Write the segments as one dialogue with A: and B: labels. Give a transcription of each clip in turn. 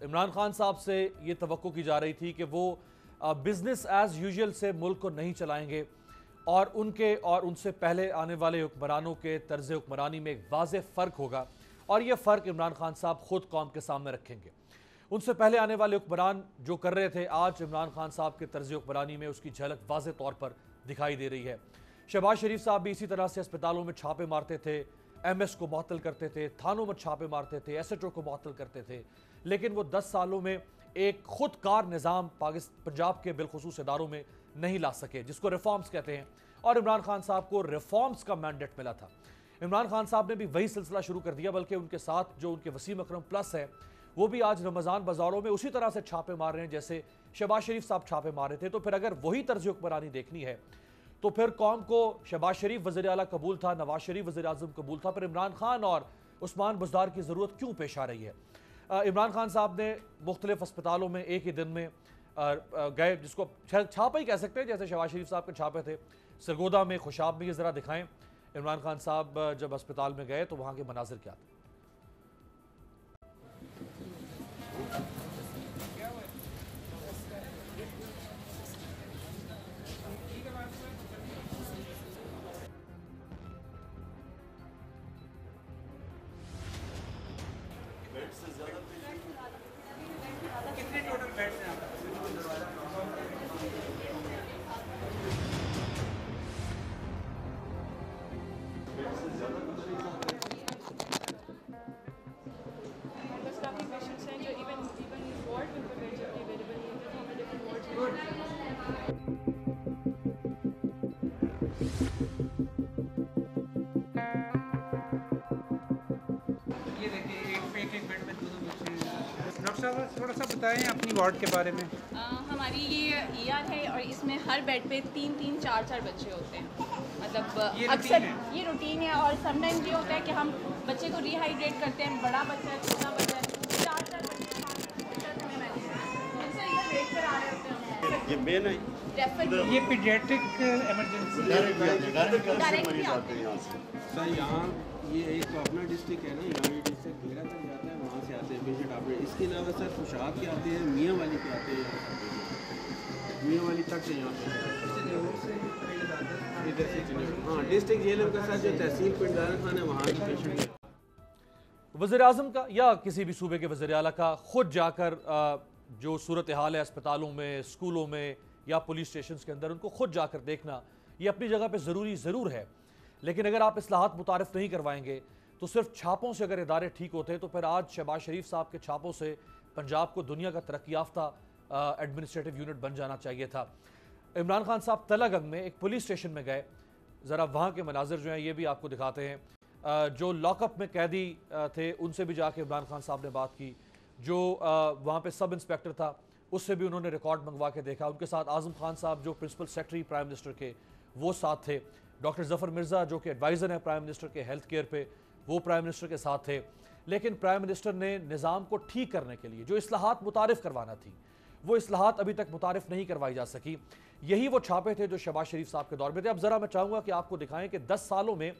A: इमरान खान साहब से ये तवक्को की जा रही थी कि वो बिजनेस एज यूजुअल से मुल्क को नहीं चलाएंगे और उनके और उनसे पहले आने वाले हुक्मरानों के तर्ज हुक्मरानी में एक वाज़ेह फ़र्क होगा और ये फ़र्क इमरान खान साहब खुद कौम के सामने रखेंगे। उनसे पहले आने वाले हुक्मरान जो कर रहे थे, आज इमरान खान साहब के तर्ज हुक्मरानी में उसकी झलक वाज़ेह तौर पर दिखाई दे रही है। शहबाज शरीफ साहब भी इसी तरह से अस्पतालों में छापे मारते थे, MS को मुअत्तल करते थे, थानों में छापे मारते थे, SHO को मुअत्तल करते थे, लेकिन वो 10 सालों में एक खुदकार निज़ाम पंजाब के बिलखुसूस इदारों में नहीं ला सके, जिसको रिफॉर्म्स कहते हैं। और इमरान खान साहब को रिफॉर्म्स का मैंडेट मिला था। इमरान खान साहब ने भी वही सिलसिला शुरू कर दिया, बल्कि उनके साथ जो उनके वसीम अकरम प्लस है वो भी आज रमज़ान बाजारों में उसी तरह से छापे मार रहे हैं जैसे शहबाज शरीफ साहब छापे मार रहे थे। तो फिर अगर वही तर्ज हुक्मरानी देखनी है तो फिर कौम को शहबाज शरीफ वज़ीर आला कबूल था, नवाज शरीफ वज़ीर आज़म कबूल था, फिर इमरान खान और उस्मान बुज़दार की ज़रूरत क्यों पेश आ रही है? इमरान खान साहब ने मुख्तलिफ अस्पतालों में एक ही दिन में गए, जिसको छापा ही कह सकते हैं, जैसे शहबाज शरीफ साहब के छापे थे सरगोदा में, खुशाब में। ये ज़रा दिखाएं इमरान खान साहब जब अस्पताल में गए तो वहाँ के मनाजिर क्या थे।
B: कितने टोटल बेड्स हैं आपके?
C: बस काफ़ी पेशेंट्स हैं जो इवन वार्ड में बेड जब अवेलेबल नहीं होते तो हमें डिफरेंट वार्ड्स
B: ये देखिए एक बेड में दो बच्चे हैं। डॉक्टर साहब थोड़ा सा बताएं अपनी वार्ड के बारे में।
C: हमारी ये ER है और इसमें हर बेड पे 3-3, 4-4 बच्चे होते हैं। मतलब
B: ये
C: अक्सर
B: रूटीन
C: ये रूटीन है और समटाइम्स ये होता है कि हम बच्चे को रिहाइड्रेट करते हैं, बड़ा बच्चा है, छोटा बच्चा है, 4-4 बच्चे हमें मैनेज अक्सर इधर वेट पर आ रहे होते हैं।
D: ये मेन है,
B: ये पीडियाट्रिक इमरजेंसी
C: डायरेक्ट भी आते हैं।
D: सर यहाँ ये एक तो अपना डिस्ट्रिक्ट है ना, यहाँ ये डिस्ट्रिक्ट घेरा तक जाता है, वहाँ से आते हैं पेशेंट आपने। इसके अलावा सर खुशाब के आते हैं, मियाँ वाली के आते हैं, मियाँ वाली तक से यहाँ पे इधर से चले। हाँ, डिस्ट्रिक्ट जेल का सर जो तहसील पिंडारा खाना है वहाँ के पेशेंट है।
A: वज़ीर आज़म का या किसी भी सूबे के वज़ीर आला का खुद जाकर जो सूरत हाल है अस्पतालों में, स्कूलों में या पुलिस स्टेशन के अंदर, उनको खुद जाकर देखना ये अपनी जगह पे ज़रूरी ज़रूर है। लेकिन अगर आप इस्लाहात मुतारिफ नहीं करवाएंगे तो सिर्फ छापों से अगर इदारे ठीक होते तो फिर आज शहबाज शरीफ साहब के छापों से पंजाब को दुनिया का तरक्की याफ्ता एडमिनिस्ट्रेटिव यूनिट बन जाना चाहिए था। इमरान खान साहब तलागंग में एक पुलिस स्टेशन में गए, ज़रा वहाँ के मनाजिर जो हैं ये भी आपको दिखाते हैं। जो लॉकअप में कैदी थे उनसे भी जाके इमरान खान साहब ने बात की। जो वहाँ पे सब इंस्पेक्टर था उससे भी उन्होंने रिकॉर्ड मंगवा के देखा। उनके साथ आज़म खान साहब जो प्रिंसिपल सेक्रेटरी प्राइम मिनिस्टर के वो साथ थे। डॉक्टर जफ़र मिर्ज़ा जो कि एडवाइज़र हैं प्राइम मिनिस्टर के हेल्थ केयर पे, वो प्राइम मिनिस्टर के साथ थे। लेकिन प्राइम मिनिस्टर ने निज़ाम को ठीक करने के लिए जो इस्लाहात मुतारिफ करवाना थी वो इस्लाहात अभी तक मुतारिफ नहीं करवाई जा सकी। यही वो छापे थे जो शहबाज शरीफ साहब के दौर में थे। अब ज़रा मैं चाहूँगा कि आपको दिखाएं कि 10 सालों में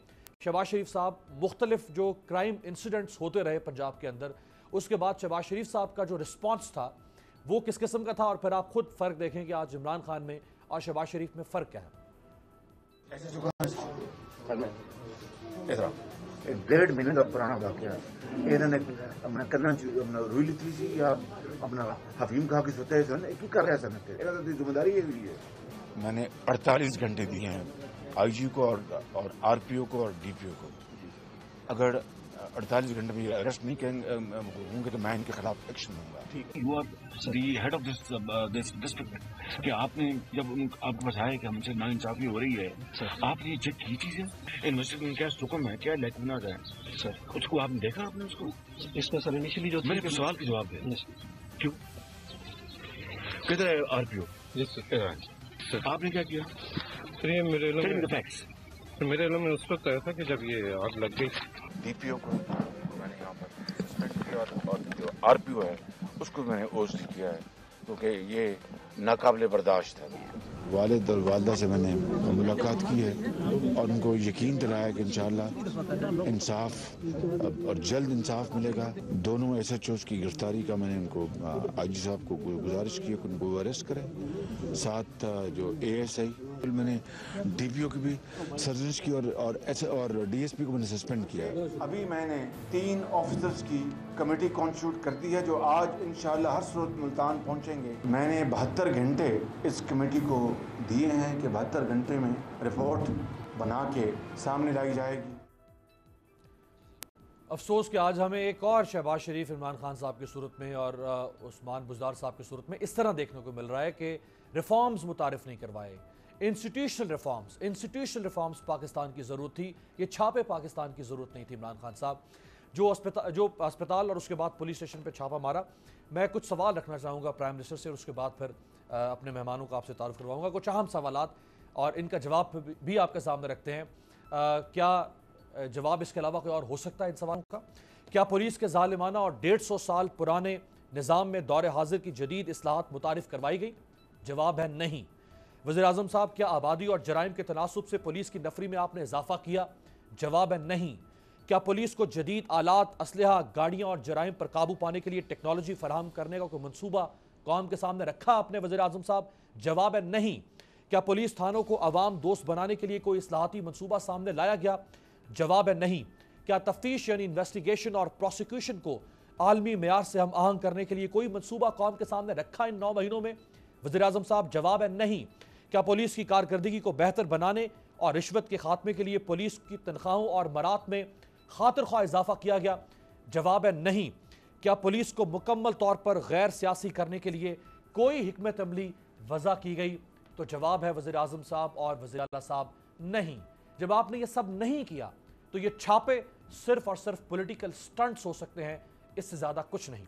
A: शहबाज शरीफ साहब मुख्तलिफ जो क्राइम इंसिडेंट्स होते रहे पंजाब के अंदर, उसके बाद शहबाज शरीफ साहब का जो रिस्पॉन्स था वो किस किस्म का था, और फिर आप खुद फ़र्क देखें कि आज इमरान खान में और शहबाज शरीफ में फ़र्क क्या है।
E: डेढ़ महीने का पुराना वाक़या इन्होंने अपना करना अपना रूई ली थी या अपना हफीम कहा कि सोते हैं कि कर रहे हैं जिम्मेदारी ये भी है।
F: मैंने 48 घंटे दिए हैं IG को और RPO को और DPO को। अगर 48 घंटे में अरेस्ट नहीं होंगे तो मैं इनके खिलाफ एक्शन लूंगा।
G: You are the head of this district कि आपने जब आपको बताया कि हमसे नाइंसाफी हो रही है, आपने ये चेक की चीज़ है? इन्वेस्टिगेशन क्या हुक्म है, क्या लेकिन ना जाए सर, उसको आपने देखा? आपने उसको इसका सर इनिशियली जो मेरे सवाल के जवाब है क्यों किधर है RPO? आपने क्या किया?
H: ये मेरे इल्म में उस वक्त आया था कि जब ये आग लग गई।
F: DPO को मैंने यहाँ पर सस्पेंड किया और जो RPO है उसको मैंने ओस्ट किया है। क्योंकि ये नाकाबिले बर्दाश्त है। वालिद और वालदा से मैंने मुलाकात की है और उनको यकीन दिलाया कि इंशाअल्लाह इंसाफ और जल्द इंसाफ मिलेगा। दोनों SHOs की गिरफ्तारी का मैंने उनको IG साहब को गुजारिश की कि उनको अरेस्ट करें। साथ जो ASI मैंने DPO की भी सर्जरी की और DSP को मैंने सस्पेंड किया। अभी मैंने 3 ऑफिसर्स की कमेटी कॉन्स्टिट्यूट कर दी है जो आज इंशाअल्लाह हर सूरत मुल्तान पहुंचेंगे। मैंने 72 घंटे इस कमेटी को दिए हैं कि 72 घंटे में रिपोर्ट बना के सामने लाई जाएगी।
A: अफसोस कि आज हमें एक और शहबाज शरीफ, इमरान खान साहब की सूरत में और उस्मान बुज़दार साहब की सूरत में इस तरह देखने को मिल रहा है कि रिफॉर्म्स मुतारिफ नहीं करवाए। इंस्टीट्यूशनल रिफॉर्म्स पाकिस्तान की ज़रूरत थी, ये छापे पाकिस्तान की ज़रूरत नहीं थी। इमरान खान साहब जो अस्पताल और उसके बाद पुलिस स्टेशन पर छापा मारा, मैं कुछ सवाल रखना चाहूँगा प्राइम मिनिस्टर से और उसके बाद फिर अपने मेहमानों को आपसे तारुफ करवाऊँगा। कुछ अहम सवालात और इनका जवाब भी आपके सामने रखते हैं। क्या जवाब इसके अलावा कोई और हो सकता है इन सवालों का? क्या पुलिस के ज़ालिमाना और 150 साल पुराने निज़ाम में दौर हाजिर की जदीद इस्लाहात मुतारिफ करवाई गई? जवाब है नहीं। वज़ीर आज़म साहब, क्या आबादी और जराइम के तनासुब से पुलिस की नफरी में आपने इजाफा किया? जवाब है नहीं। क्या पुलिस को जदीद आलात, असलहा, गाड़ियाँ और जराइम पर काबू पाने के लिए टेक्नोलॉजी फराहम करने का कोई मनसूबा कौम के सामने रखा आपने वज़ीर आज़म साहब? जवाब है नहीं। क्या पुलिस थानों को अवाम दोस्त बनाने के लिए कोई इस्लाहाती मनसूबा सामने लाया गया? जवाब है नहीं। क्या तफ्तीश यानी इन्वेस्टिगेशन और प्रोसिक्यूशन को आलमी मेयार से हम आहंग करने के लिए कोई मनसूबा कौम के सामने रखा इन 9 महीनों में? वज़ीर आज़म साहब, जवाब है नहीं। क्या पुलिस की कारकर्दगी को बेहतर बनाने और रिश्वत के खात्मे के लिए पुलिस की तनख्वाहों और मरात में खातिर ख्वाह इजाफा किया गया? जवाब है नहीं। क्या पुलिस को मुकम्मल तौर पर गैर सियासी करने के लिए कोई हिकमत अमली वज़ा की गई? तो जवाब है वज़ीर आज़म साहब और वज़ीर आला साहब, नहीं। जब आपने ये सब नहीं किया तो ये छापे सिर्फ और सिर्फ पॉलिटिकल स्टंट्स हो सकते हैं, इससे ज्यादा कुछ नहीं।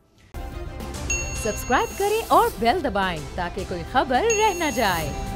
I: सब्सक्राइब करें और बेल दबाएं ताकि कोई खबर रह न जाए।